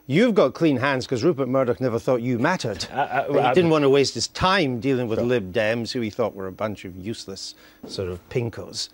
You've got clean hands because Rupert Murdoch never thought you mattered. He didn't want to waste his time dealing with Lib Dems, who he thought were a bunch of useless sort of Pinkos.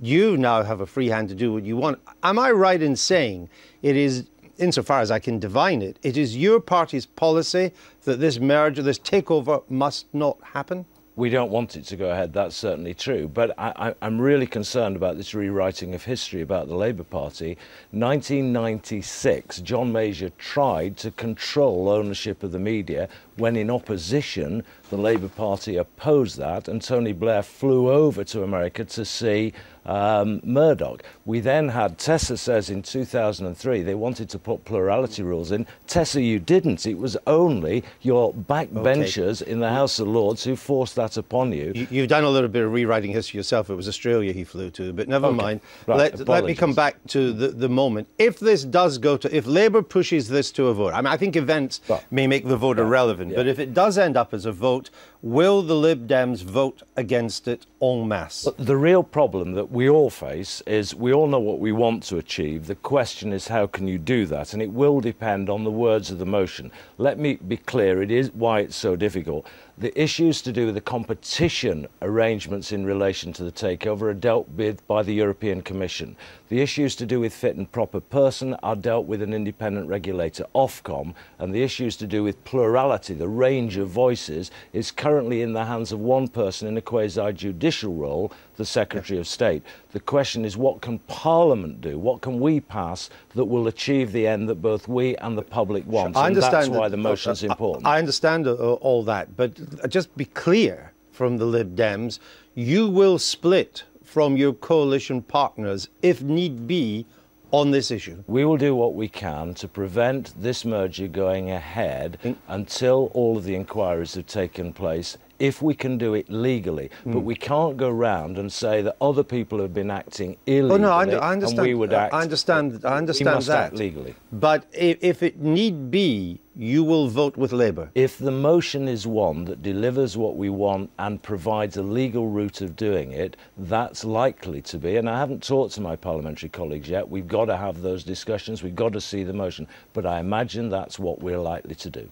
You now have a free hand to do what you want. Am I right in saying it is, insofar as I can divine it, it is your party's policy that this merger, this takeover must not happen? We don't want it to go ahead, that's certainly true. But I'm really concerned about this rewriting of history about the Labour Party. 1996, John Major tried to control ownership of the media when in opposition, the Labour Party opposed that, and Tony Blair flew over to America to see Murdoch. We then had, Tessa says in 2003, they wanted to put plurality rules in. Tessa, you didn't. It was only your backbenchers in the House of Lords who forced that upon you. You've done a little bit of rewriting history yourself. It was Australia he flew to, but never mind. Right, let me come back to the moment. If this does go to, if Labour pushes this to a vote, I mean, I think events may make the vote irrelevant, but if it does end up as a vote, will the Lib Dems vote against it en masse? The real problem that we all face is we all know what we want to achieve. The question is, how can you do that? And it will depend on the words of the motion. Let me be clear, it is why it's so difficult. The issues to do with the competition arrangements in relation to the takeover are dealt with by the European Commission. The issues to do with fit and proper person are dealt with an independent regulator, Ofcom, and the issues to do with plurality, the range of voices, is currently in the hands of one person in a quasi-judicial role, the Secretary of State. The question is, what can Parliament do? What can we pass that will achieve the end that both we and the public want? I understand that's why the motion is important. I understand all that, but just be clear from the Lib Dems, you will split from your coalition partners, if need be, on this issue. We will do what we can to prevent this merger going ahead until all of the inquiries have taken place, if we can do it legally. But we can't go round and say that other people have been acting illegally. Oh, no, I understand. And we would act. I understand we must that. act legally. But if it need be, you will vote with Labour. If the motion is one that delivers what we want and provides a legal route of doing it, that's likely to be, and I haven't talked to my parliamentary colleagues yet, we've got to have those discussions, we've got to see the motion, but I imagine that's what we're likely to do.